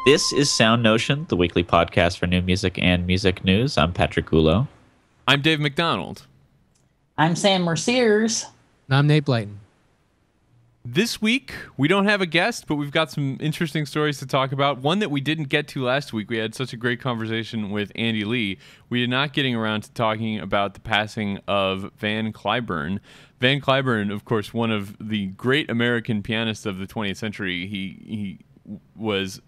This is SoundNotion, the weekly podcast for new music and music news. I'm Patrick Gulo. I'm Dave McDonald. I'm Sam Merciers. And I'm Nate Blayton. This week, we don't have a guest, but we've got some interesting stories to talk about. One that we didn't get to last week. We had such a great conversation with Andy Lee. We did not getting around to talking about the passing of Van Cliburn. Van Cliburn, of course, one of the great American pianists of the 20th century. He was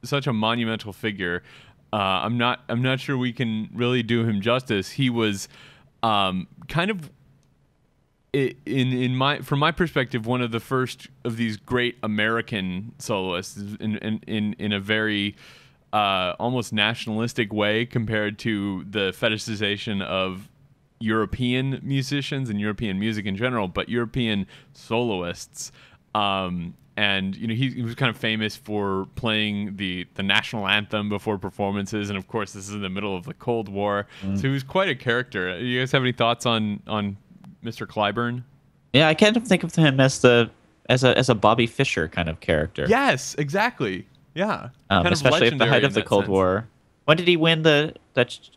such a monumental figure. I'm not sure we can really do him justice. He was kind of from my perspective, one of the first of these great American soloists in a very almost nationalistic way compared to the fetishization of European musicians and European music in general, but European soloists. And he was kind of famous for playing the national anthem before performances, and of course this is in the middle of the Cold War, so he was quite a character. You guys have any thoughts on Mr. Cliburn? Yeah, I kind of think of him as a Bobby Fischer kind of character. Yes, exactly. Yeah, especially at the height of the Cold War. When did he win the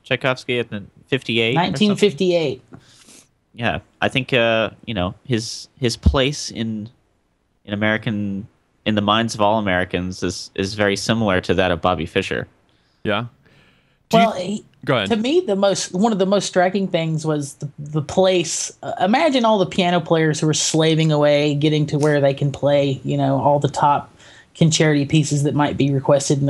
Tchaikovsky at the 58? 1958. Yeah, I think his place in the minds of all Americans is very similar to that of Bobby Fischer. Yeah. Go ahead. To me, one of the most striking things was the place. Imagine all the piano players who are slaving away, getting to where they can play, all the top concerti pieces that might be requested,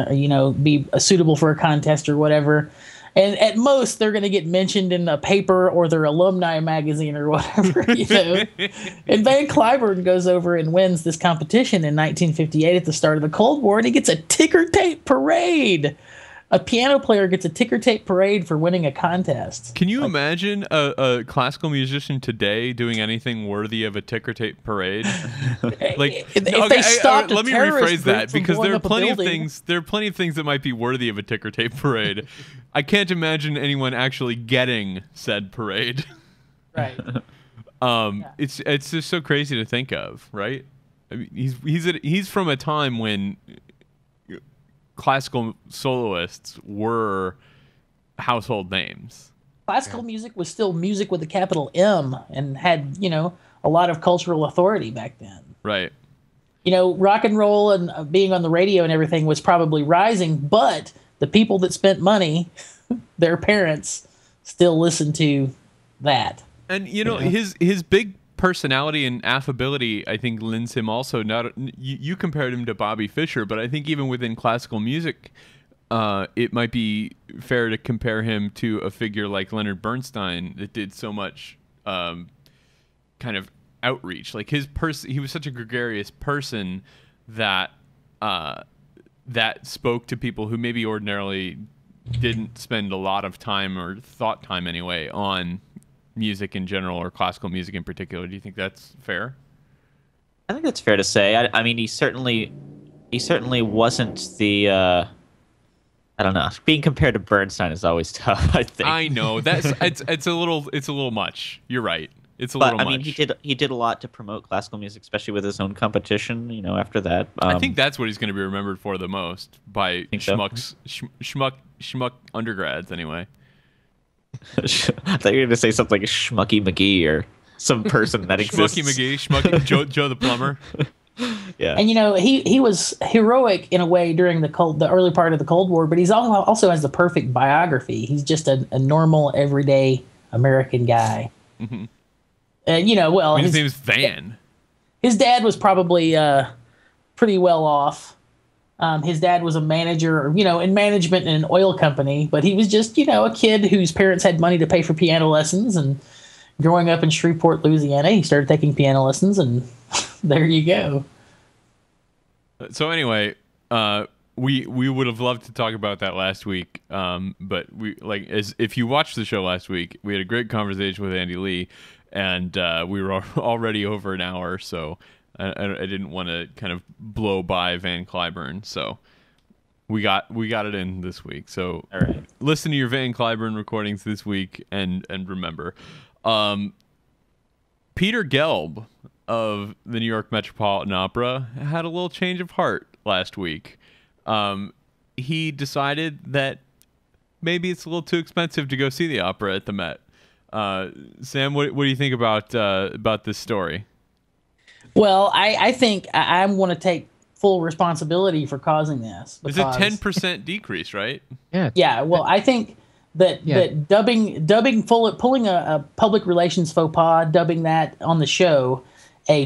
be suitable for a contest or whatever. And at most, they're going to get mentioned in a paper or their alumni magazine or whatever, And Van Cliburn goes over and wins this competition in 1958 at the start of the Cold War, and he gets a ticker tape parade. A piano player gets a ticker tape parade for winning a contest. Can you imagine a classical musician today doing anything worthy of a ticker tape parade? If they stopped let me rephrase that, because there are plenty of things. There are plenty of things that might be worthy of a ticker tape parade. I can't imagine anyone actually getting said parade. Right. It's just so crazy to think of, right? I mean, he's from a time when classical soloists were household names. Classical music was still music with a capital M and had, a lot of cultural authority back then. Right. Rock and roll and being on the radio and everything was probably rising, but the people that spent money, their parents, still listened to that. And, his big personality and affability, I think, lends him also you compared him to Bobby Fischer, but I think even within classical music, it might be fair to compare him to a figure like Leonard Bernstein that did so much kind of outreach. Like he was such a gregarious person that that spoke to people who maybe ordinarily didn't spend a lot of time, or thought time anyway, on music in general or classical music in particular. Do you think that's fair? I think that's fair to say. I mean, he certainly wasn't the. I don't know. Being compared to Bernstein is always tough, I think. I know it's a little much. You're right. It's a little much. I mean, he did a lot to promote classical music, especially with his own competition. After that, I think that's what he's going to be remembered for the most by schmuck undergrads, anyway. I thought you were going to say something like Schmucky McGee or some person that exists. Schmucky Joe the plumber. Yeah. And he was heroic in a way during the early part of the Cold War, but he's also has the perfect biography. He's just a normal, everyday American guy. Mm-hmm. And his name is Van. His dad was probably pretty well off. His dad was a manager, in management in an oil company, but he was just, a kid whose parents had money to pay for piano lessons. And growing up in Shreveport, Louisiana, he started taking piano lessons, and there you go. So anyway, we would have loved to talk about that last week, but if you watched the show last week, we had a great conversation with Andy Lee, and we were already over an hour, so I didn't want to kind of blow by Van Cliburn, so we got it in this week. So all right, listen to your Van Cliburn recordings this week, and remember, Peter Gelb of the New York Metropolitan Opera had a little change of heart last week. he decided that maybe it's a little too expensive to go see the opera at the Met. Sam, what do you think about this story? Well, I think I'm going to take full responsibility for causing this. It's a 10% decrease, right? Yeah. Yeah. Well, I think that pulling a public relations faux pas, dubbing that on the show,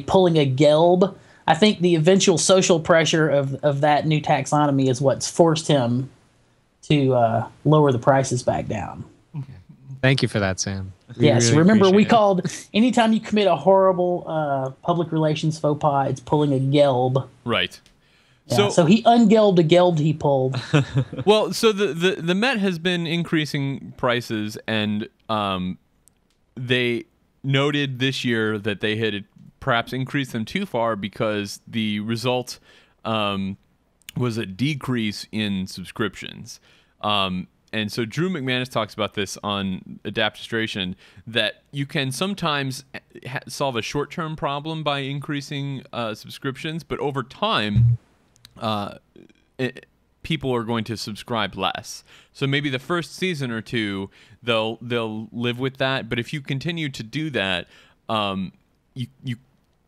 pulling a gelb. I think the eventual social pressure of that new taxonomy is what's forced him to lower the prices back down. Thank you for that, Sam. Yes, really remember we called anytime you commit a horrible public relations faux pas, it's pulling a gelb. Right. Yeah, so he ungelbed a gelb he pulled. Well, so the Met has been increasing prices, and they noted this year that they had perhaps increased them too far because the result was a decrease in subscriptions. And so Drew McManus talks about this on Adaptistration, that you can sometimes solve a short-term problem by increasing subscriptions, but over time, people are going to subscribe less. So maybe the first season or two, they'll live with that. But if you continue to do that,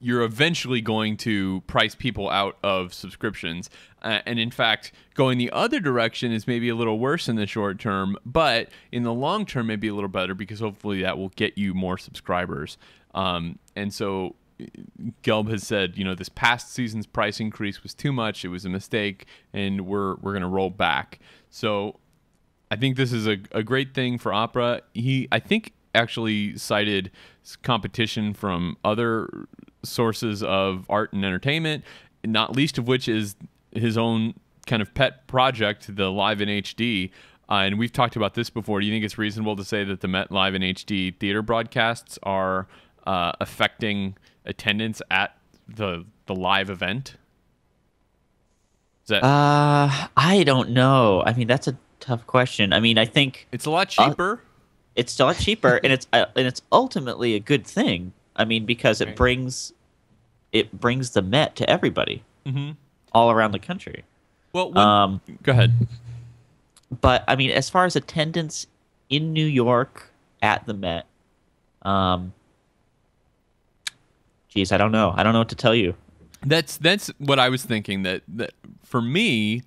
you're eventually going to price people out of subscriptions. And in fact, going the other direction is maybe a little worse in the short term, but in the long term, maybe a little better because hopefully that will get you more subscribers. And so Gelb has said, this past season's price increase was too much. It was a mistake, and we're going to roll back. So I think this is a great thing for opera. I think actually cited competition from other sources of art and entertainment, not least of which is his own kind of pet project, the Live in HD. And we've talked about this before. Do you think it's reasonable to say that the Met Live in HD theater broadcasts are affecting attendance at the live event? Is that I don't know. I mean, that's a tough question. I mean, I think it's a lot cheaper. It's a lot cheaper, and it's ultimately a good thing. I mean, because it brings the Met to everybody, all around the country. Well, go ahead. But I mean, as far as attendance in New York at the Met, geez, I don't know. I don't know what to tell you. That's what I was thinking. That for me,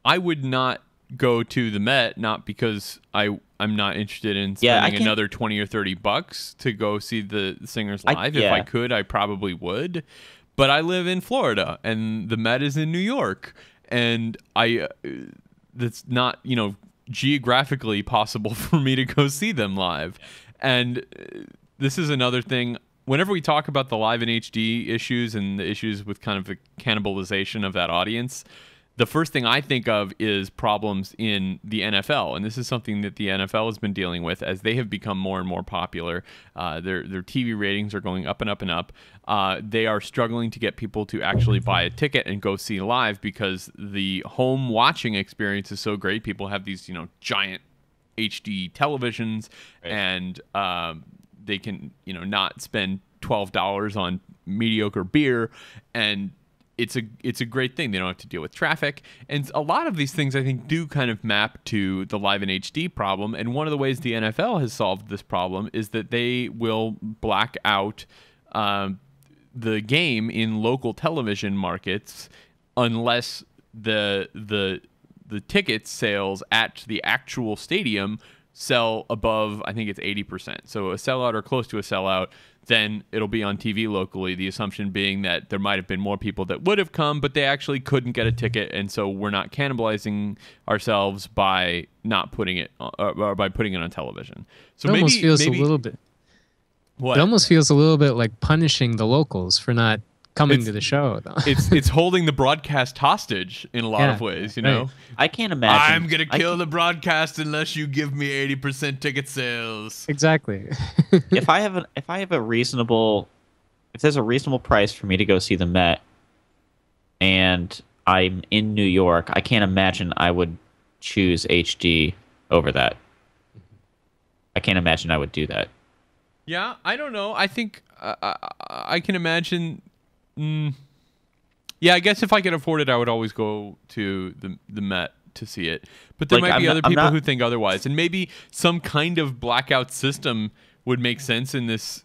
I would not go to the Met, not because I'm not interested in spending another $20 or $30 to go see the singers live. If I could, I probably would. But I live in Florida, and the Met is in New York, and that's not geographically possible for me to go see them live. And this is another thing. Whenever we talk about the Live in HD issues and the issues with kind of the cannibalization of that audience, the first thing I think of is problems in the NFL, and this is something that the NFL has been dealing with as they have become more and more popular. Their TV ratings are going up and up and up. They are struggling to get people to actually buy a ticket and go see live because the home watching experience is so great. People have these giant HD televisions, and they can not spend $12 on mediocre beer, and it's a great thing. They don't have to deal with traffic. And a lot of these things, I think, do kind of map to the Live in HD problem. And one of the ways the NFL has solved this problem is that they will black out the game in local television markets unless the ticket sales at the actual stadium sell above, I think it's 80%. So a sellout or close to a sellout, then it'll be on TV locally, the assumption being that there might have been more people that would have come, but they actually couldn't get a ticket, and so we're not cannibalizing ourselves by not putting it or by putting it on television. So it almost feels a little bit. What? It almost feels a little bit like punishing the locals for not coming to the show, though. It's holding the broadcast hostage in a lot of ways, right. I can't imagine. I'm gonna kill the broadcast unless you give me 80% ticket sales. Exactly. if there's a reasonable price for me to go see the Met, and I'm in New York, I can't imagine I would choose HD over that. I can't imagine I would do that. Yeah, I don't know. I think I can imagine. Yeah, I guess if I could afford it, I would always go to the Met to see it. But there might be other people who think otherwise, and maybe some kind of blackout system would make sense in this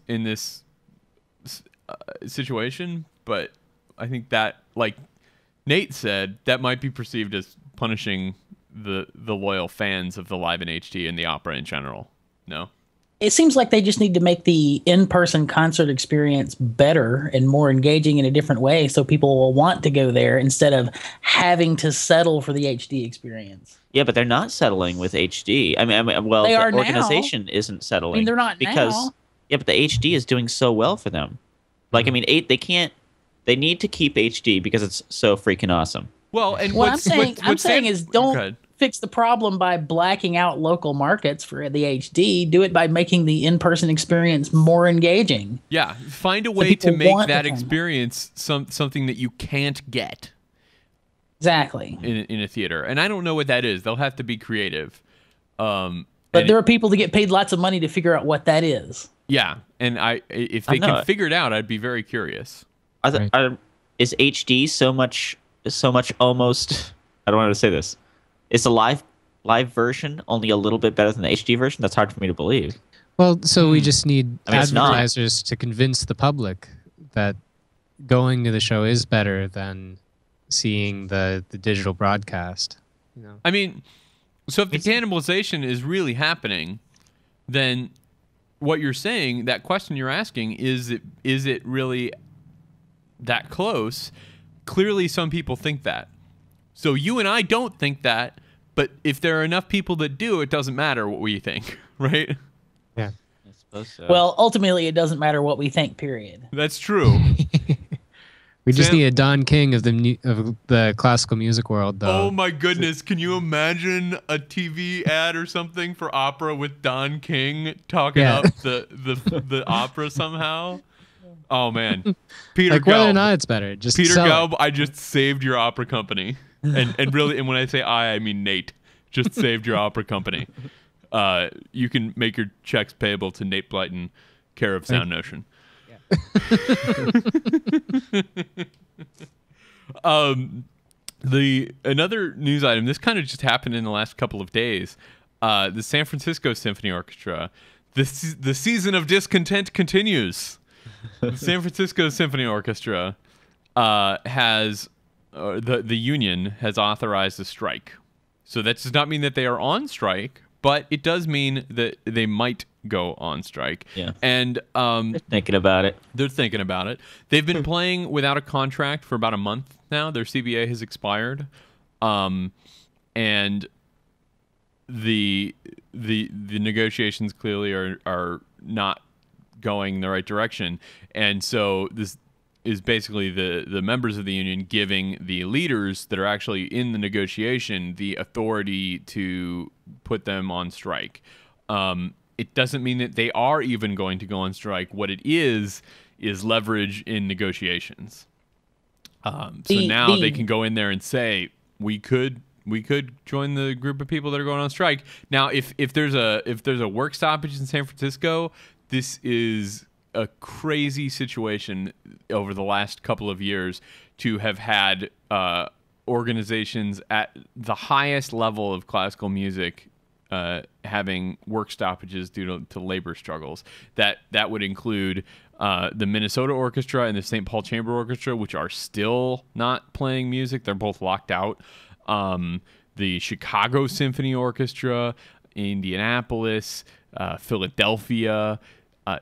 situation. But I think that, like Nate said, that might be perceived as punishing the loyal fans of the Live in HD and the opera in general. No? It seems like they just need to make the in-person concert experience better and more engaging in a different way so people will want to go there instead of having to settle for the HD experience. Yeah, but they're not settling with HD. I mean well, they the organization isn't settling. I mean, they're not because now. Yeah, but the HD is doing so well for them. Like, I mean, they need to keep HD because it's so freaking awesome. Well, and what I'm saying is don't fix the problem by blacking out local markets for the HD. Do it by making the in-person experience more engaging. Yeah, find a way to make that experience something that you can't get. Exactly. In a theater. And I don't know what that is. They'll have to be creative. But there are people that get paid lots of money to figure out what that is. Yeah, and if they can figure it out, I'd be very curious. Is HD so much almost, I don't want to say this. Is the live version only a little bit better than the HD version? That's hard for me to believe. Well, so we just need advertisers to convince the public that going to the show is better than seeing the digital broadcast. You know? I mean, so if the cannibalization is really happening, then what you're saying, that question you're asking, is it really that close? Clearly, some people think that. So you and I don't think that, but if there are enough people that do, it doesn't matter what we think, right? Yeah. I suppose so. Well, ultimately, it doesn't matter what we think, period. That's true. We just need a Don King of the classical music world, though. Oh my goodness! Can you imagine a TV ad or something for opera with Don King talking up the opera somehow? Oh man, Peter like Gelb, whether or not it's better, just Peter sell Gelb, it. I just saved your opera company, and really, and when I say I mean Nate. Just saved your opera company. You can make your checks payable to Nate Blyton, care of SoundNotion. Another news item. This kind of just happened in the last couple of days. The San Francisco Symphony Orchestra. The season of discontent continues. The San Francisco Symphony Orchestra has the union has authorized a strike. So that does not mean that they are on strike, but it does mean that they might go on strike. Yeah. And they're thinking about it. They're thinking about it. They've been playing without a contract for about a month now. Their CBA has expired. And the negotiations clearly are not going in the right direction. And so this is basically the members of the union giving the leaders that are actually in the negotiation the authority to put them on strike. It doesn't mean that they are even going to go on strike. What it is leverage in negotiations. So now they can go in there and say, we could join the group of people that are going on strike. Now, if there's a work stoppage in San Francisco, this is a crazy situation over the last couple of years to have had organizations at the highest level of classical music having work stoppages due to labor struggles. That would include the Minnesota Orchestra and the St. Paul Chamber Orchestra, which are still not playing music. They're both locked out. The Chicago Symphony Orchestra, Indianapolis, Philadelphia,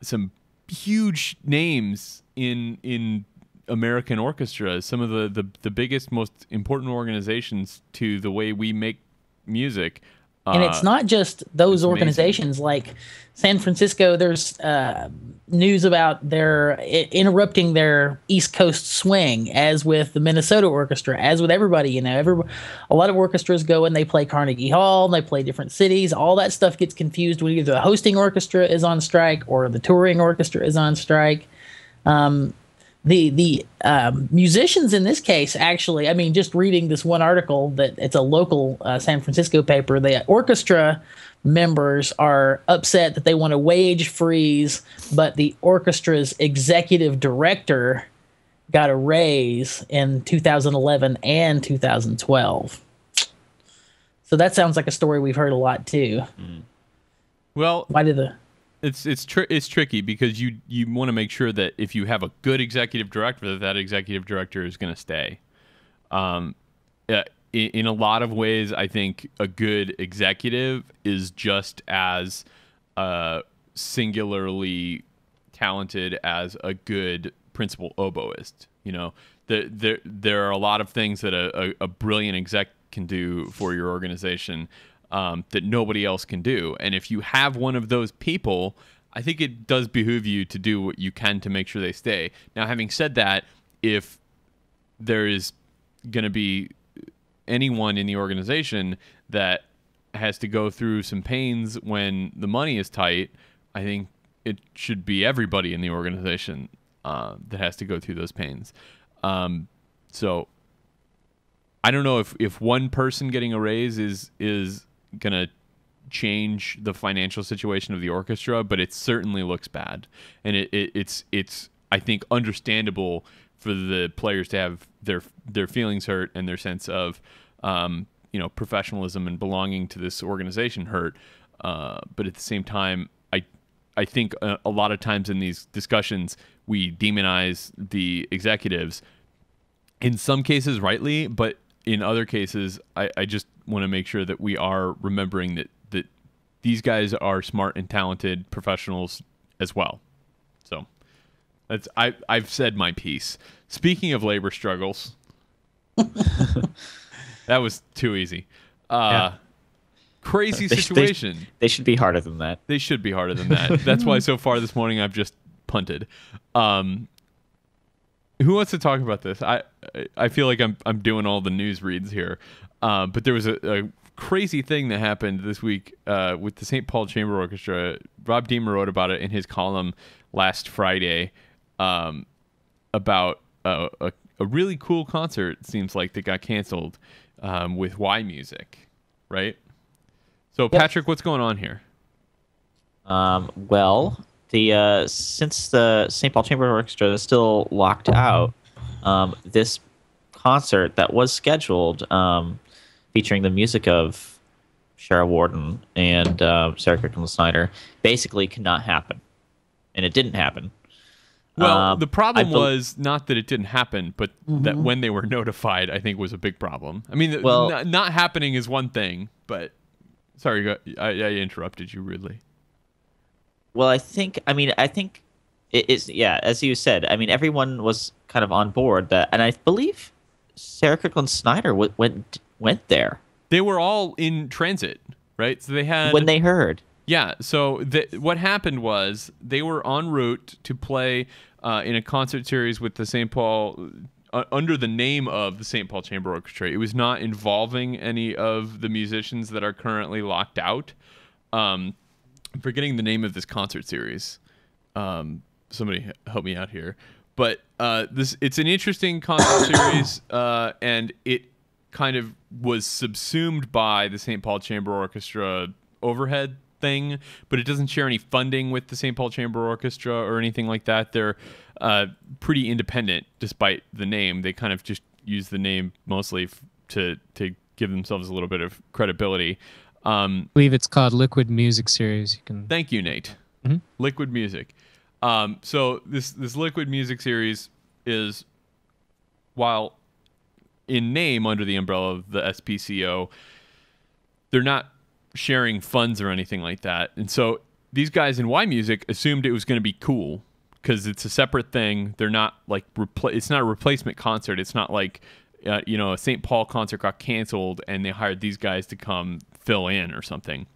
some huge names in American orchestras, some of the biggest, most important organizations to the way we make music. And it's not just those organizations. Like San Francisco, there's news about their interrupting their East Coast swing, as with the Minnesota Orchestra, as with everybody. A lot of orchestras go and they play Carnegie Hall, and they play different cities. All that stuff gets confused when either the hosting orchestra is on strike or the touring orchestra is on strike. The musicians in this case, actually, I mean, just reading this one article that it's a local San Francisco paper, the orchestra members are upset that they want a wage freeze, but the orchestra's executive director got a raise in 2011 and 2012. So that sounds like a story we've heard a lot too. Well, why did the it's tricky because you want to make sure that if you have a good executive director, that executive director is going to stay. In a lot of ways, I think a good executive is just as singularly talented as a good principal oboist. You know, there are a lot of things that a brilliant exec can do for your organization that nobody else can do. And if you have one of those people, I think it does behoove you to do what you can to make sure they stay. Now, having said that, if there is going to be anyone in the organization that has to go through some pains when the money is tight, I think it should be everybody in the organization that has to go through those pains. So I don't know if one person getting a raise is going to change the financial situation of the orchestra, but it certainly looks bad. And it's I think understandable for the players to have their feelings hurt and their sense of professionalism and belonging to this organization hurt. But at the same time, I think a lot of times in these discussions we demonize the executives. In some cases, rightly, but in other cases, I just want to make sure that we are remembering that these guys are smart and talented professionals as well. So I've said my piece. Speaking of labor struggles, that was too easy. Crazy situation. They should be harder than that. They should be harder than that. That's why so far this morning I've just punted. Who wants to talk about this? I feel like I'm doing all the news reads here, but there was a crazy thing that happened this week with the St. Paul Chamber Orchestra. Rob Deemer wrote about it in his column last Friday about a really cool concert. It seems like that got canceled with Y Music, right? So Patrick, what's going on here? Well, since the St. Paul Chamber Orchestra is still locked out, this concert that was scheduled, featuring the music of Shara Warden and Sarah Kirkland-Snyder, basically cannot happen, and it didn't happen. Well, the problem was not that it didn't happen, but that when they were notified, I think was a big problem. I mean, not happening is one thing, but sorry, I interrupted you rudely. Well, I think it is, yeah, as you said, I mean, everyone was kind of on board that, and I believe Sarah Kirkland-Snyder went there. They were all in transit, right? So they had... When they heard. Yeah, so what happened was they were en route to play in a concert series with the St. Paul, under the name of the St. Paul Chamber Orchestra. It was not involving any of the musicians that are currently locked out. I'm forgetting the name of this concert series. Somebody help me out here. But it's an interesting concert series, and it kind of was subsumed by the St. Paul Chamber Orchestra overhead thing, but it doesn't share any funding with the St. Paul Chamber Orchestra or anything like that. They're pretty independent, despite the name. They kind of just use the name mostly to give themselves a little bit of credibility. I believe it's called Liquid Music Series. Thank you, Nate. Mm-hmm. Liquid Music. So this Liquid Music Series is, while in name under the umbrella of the SPCO, they're not sharing funds or anything like that. And so these guys in Y Music assumed it was going to be cool because it's a separate thing. They're not like it's not a replacement concert. It's not like a St. Paul concert got canceled and they hired these guys to come fill in or something.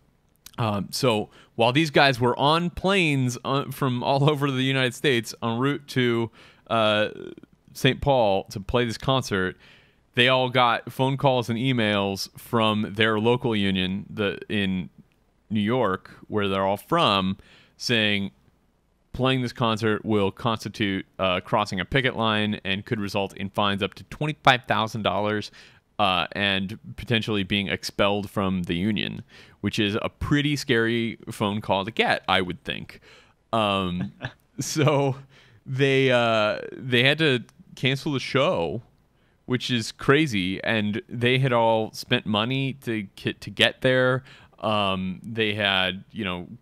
So while these guys were on planes from all over the United States en route to St. Paul to play this concert, they all got phone calls and emails from their local union in New York, where they're all from, saying playing this concert will constitute crossing a picket line and could result in fines up to $25,000 and potentially being expelled from the union, which is a pretty scary phone call to get, I would think. So they had to cancel the show which is crazy. And they had all spent money to get there. They had,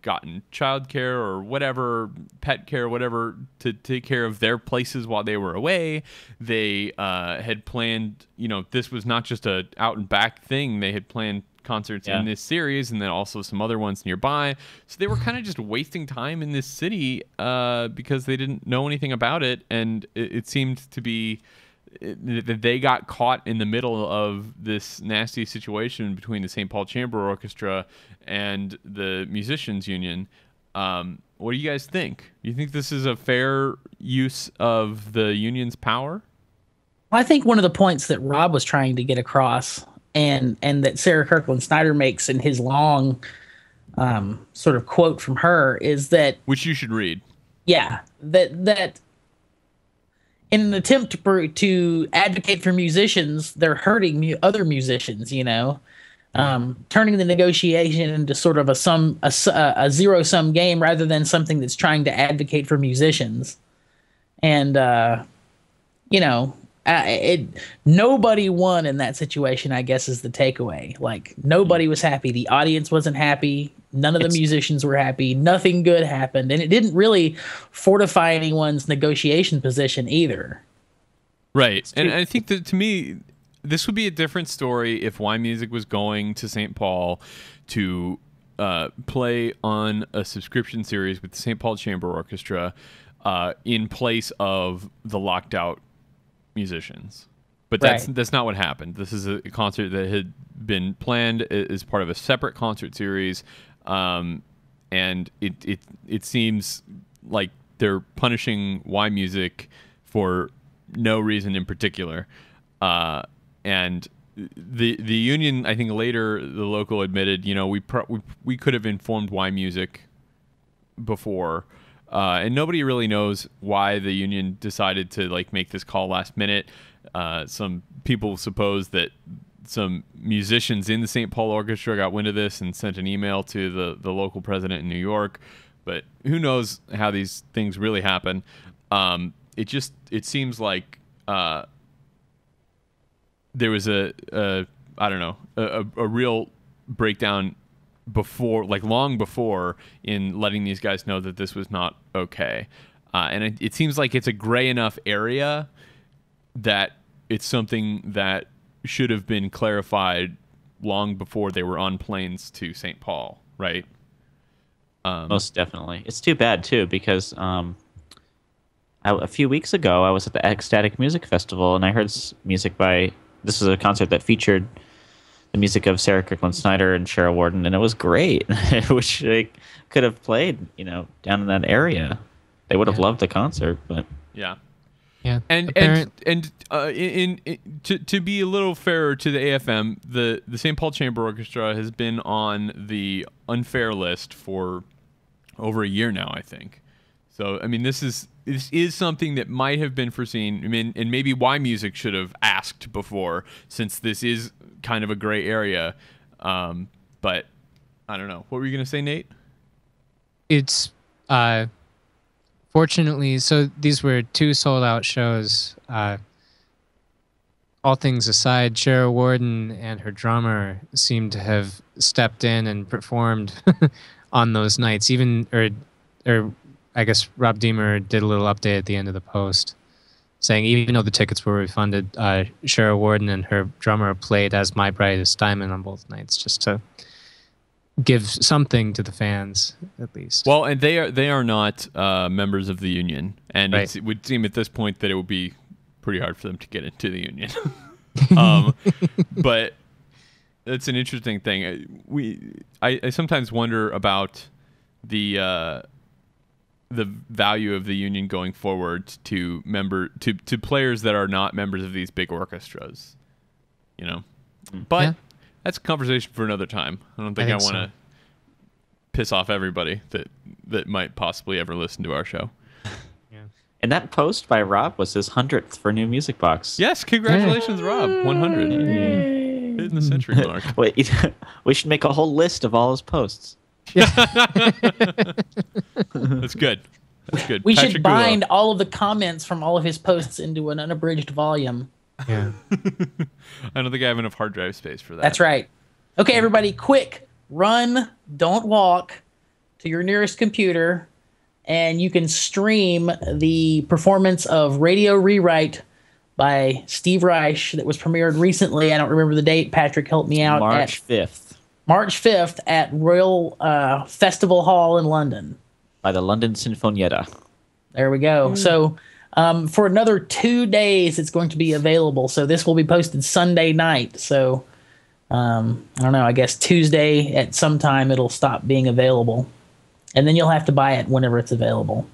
gotten childcare or whatever, pet care, whatever, to take care of their places while they were away. They had planned, this was not just a out and back thing. They had planned concerts in this series and then also some other ones nearby. So they were kind of just wasting time in this city because they didn't know anything about it. And it seemed to be that they got caught in the middle of this nasty situation between the St. Paul Chamber Orchestra and the Musicians Union. What do you guys think? You think this is a fair use of the union's power? I think one of the points that Rob was trying to get across and that Sarah Kirkland Snyder makes in his long sort of quote from her is that... Which you should read. Yeah, that in an attempt to advocate for musicians, they're hurting other musicians, turning the negotiation into sort of a zero-sum game rather than something that's trying to advocate for musicians. And, nobody won in that situation, I guess, is the takeaway. Like, nobody was happy. The audience wasn't happy. None of the musicians were happy. Nothing good happened. And it didn't really fortify anyone's negotiation position either. Right. And I think that, to me, this would be a different story if Y Music was going to St. Paul to play on a subscription series with the St. Paul Chamber Orchestra in place of the locked out musicians. But that's not what happened. This is a concert that had been planned as part of a separate concert series, and it seems like they're punishing Y Music for no reason in particular. And the union, I think later the local admitted, we could have informed Y Music before. And nobody really knows why the union decided to make this call last minute. Some people suppose that some musicians in the St. Paul Orchestra got wind of this and sent an email to the local president in New York. But who knows how these things really happen. It seems like there was a real breakdown before, long before, in letting these guys know that this was not okay. And it seems like it's a gray enough area that it's something that should have been clarified long before they were on planes to St. Paul, right? Most definitely. It's too bad, too, because a few weeks ago, I was at the Ecstatic Music Festival, and I heard music by... This is a concert that featured the music of Sarah Kirkland Snyder and Cheryl Warden, and it was great. I wish they could have played, down in that area. They would have loved the concert, but yeah. And to be a little fairer to the AFM, the St. Paul Chamber Orchestra has been on the unfair list for over a year now, I think. So I mean, this is something that might have been foreseen. I mean, and maybe Y Music should have asked before, since this is kind of a gray area. But I don't know. What were you going to say, Nate? It's fortunately, so these were 2 sold-out shows. All things aside, Cheryl Warden and her drummer seemed to have stepped in and performed on those nights. Or I guess Rob Deemer did a little update at the end of the post, saying even though the tickets were refunded, Cheryl Warden and her drummer played as My Brightest Diamond on both nights, just to give something to the fans, at least. Well, and they are not members of the union, and it would seem at this point that it would be pretty hard for them to get into the union. But that's an interesting thing. I sometimes wonder about the value of the union going forward to players that are not members of these big orchestras, But that's a conversation for another time. I don't think I want to piss off everybody that might possibly ever listen to our show. Yeah. And that post by Rob was his 100th for New Music Box. Yes, congratulations, Rob. 100. Hitting the century mark. Wait, we should make a whole list of all his posts. That's good. We should bind all of the comments from all of his posts into an unabridged volume. Yeah. I don't think I have enough hard drive space for that. That's right. Okay, everybody, quick, run, don't walk to your nearest computer, and you can stream the performance of Radio Rewrite by Steve Reich that was premiered recently. I don't remember the date. Patrick helped me out. March 5th. March 5th at Royal Festival Hall in London. By the London Sinfonietta. There we go. So for another 2 days, it's going to be available. So this will be posted Sunday night. So I don't know. I guess Tuesday at some time it'll stop being available. And then you'll have to buy it whenever it's available.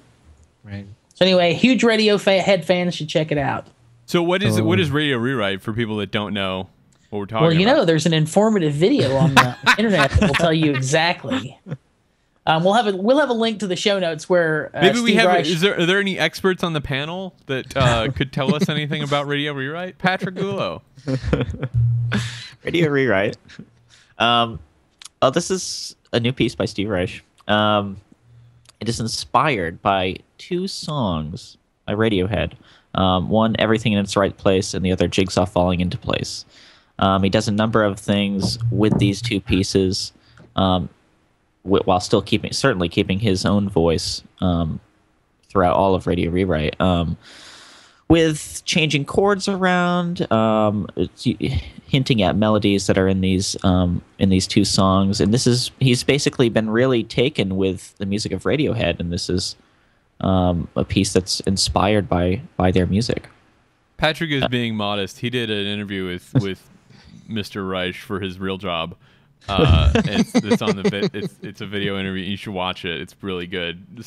Right. So anyway, huge Radiohead fans should check it out. So what is Radio Rewrite for people that don't know what we're talking about? Well, you know, there's an informative video on the internet that will tell you exactly. We'll have a link to the show notes where maybe Steve we have. Reich, Are there any experts on the panel that could tell us anything about Radio Rewrite? Patrick Gulo. Radio Rewrite. This is a new piece by Steve Reich. It is inspired by 2 songs by Radiohead. One, Everything in Its Right Place, and the other, Jigsaw Falling into Place. He does a number of things with these 2 pieces, while still keeping his own voice throughout all of Radio Rewrite. With changing chords around, hinting at melodies that are in these 2 songs, and he's basically been really taken with the music of Radiohead, and this is a piece that's inspired by their music. Patrick is being modest. He did an interview with Mr. Reich for his real job. It's on it's a video interview. You should watch it. It's really good.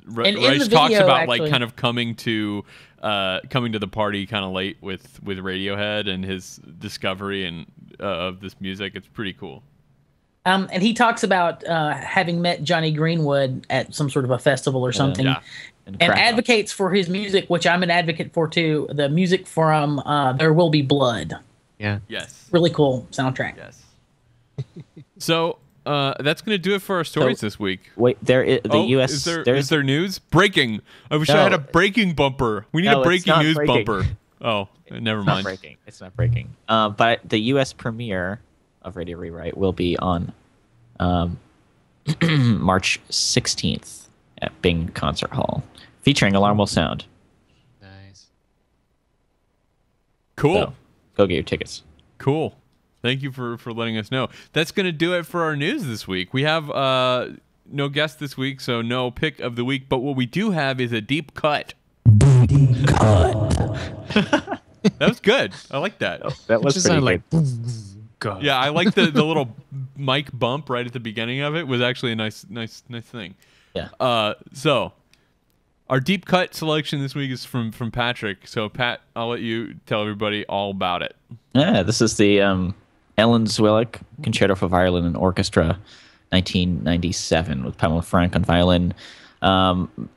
Reich talks about actually, like kind of coming to the party kind of late with Radiohead and his discovery and of this music. It's pretty cool. And he talks about having met Johnny Greenwood at some sort of a festival or something, and advocates for his music, which I'm an advocate for too. The music from There Will Be Blood. Yeah. Yes. Really cool soundtrack. Yes. So that's going to do it for our stories this week. Wait, U.S. Is there news? Breaking. I wish I had a breaking bumper. We need a breaking news bumper. Oh, never mind. It's not breaking. But the U.S. premiere of Radio Rewrite will be on March 16th at Bing Concert Hall, featuring Alarm Will Sound. Nice. Cool. So, go get your tickets. Cool. Thank you for letting us know. That's going to do it for our news this week. We have no guest this week, so no pick of the week. But what we do have is a deep cut. Deep cut. That was good. I like that. That was pretty like. God. Yeah, I like the little mic bump right at the beginning of it. Was actually a nice thing. Yeah. So our deep cut selection this week is from Patrick. So Pat, I'll let you tell everybody all about it. Yeah, this is the Ellen Zwick Concerto for Violin and Orchestra, 1997, with Pamela Frank on violin.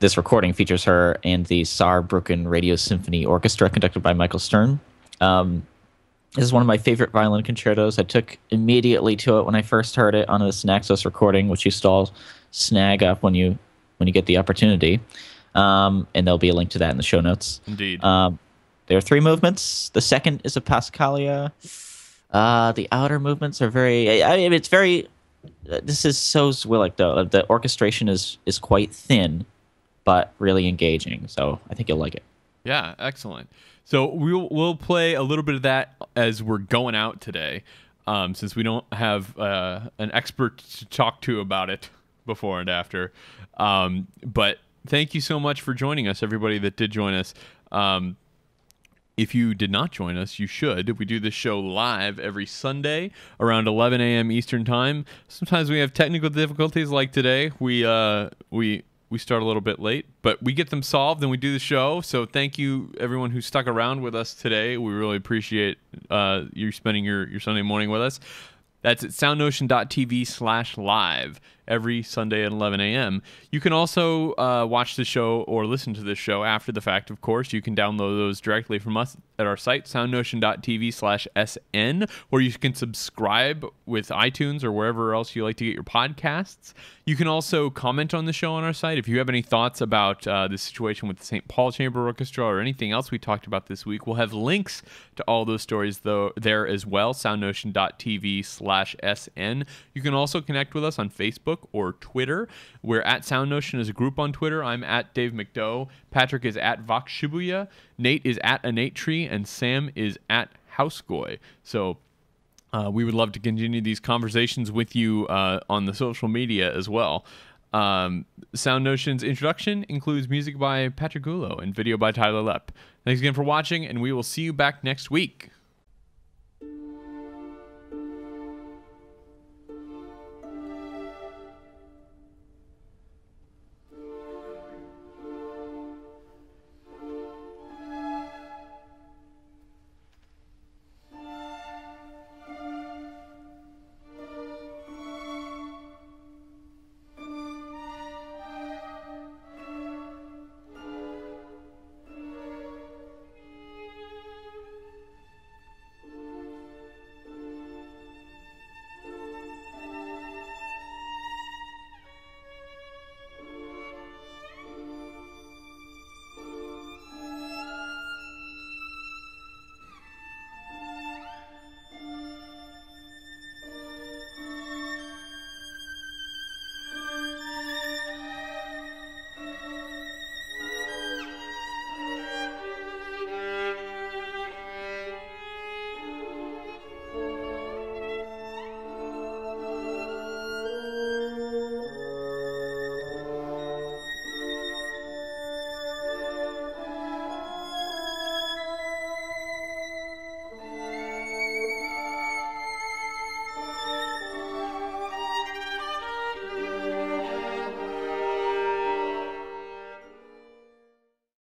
This recording features her and the Saarbrücken Radio Symphony Orchestra, conducted by Michael Stern. This is one of my favorite violin concertos. I took immediately to it when I first heard it on a Naxos recording, which you should all snag up when you get the opportunity. And there'll be a link to that in the show notes. Indeed. There are 3 movements. The second is a Pascalia. The outer movements are very... I mean, it's very... this is so Zwillik, though. The orchestration is quite thin, but really engaging. So I think you'll like it. Yeah, excellent. So we'll play a little bit of that as we're going out today, since we don't have an expert to talk to about it before and after. But thank you so much for joining us, everybody that did join us. If you did not join us, you should. We do this show live every Sunday around 11 a.m. Eastern Time. Sometimes we have technical difficulties like today. We start a little bit late, but we get them solved and we do the show. So thank you, everyone who stuck around with us today. We really appreciate you spending your Sunday morning with us. That's at soundnotion.tv/live. every Sunday at 11 a.m. You can also watch the show or listen to this show after the fact, of course. You can download those directly from us at our site, soundnotion.tv/SN, where you can subscribe with iTunes or wherever else you like to get your podcasts. You can also comment on the show on our site. If you have any thoughts about the situation with the St. Paul Chamber Orchestra or anything else we talked about this week, we'll have links to all those stories there as well, soundnotion.tv/SN. You can also connect with us on Facebook or Twitter. We're at SoundNotion as a group on Twitter. I'm at Dave McDowell. Patrick is at Vox Shibuya. Nate is at Anatetree, and Sam is at Housegoy. So we would love to continue these conversations with you on the social media as well. SoundNotion's introduction includes music by Patrick Gulo and video by Tyler Lepp. Thanks again for watching, and we will see you back next week.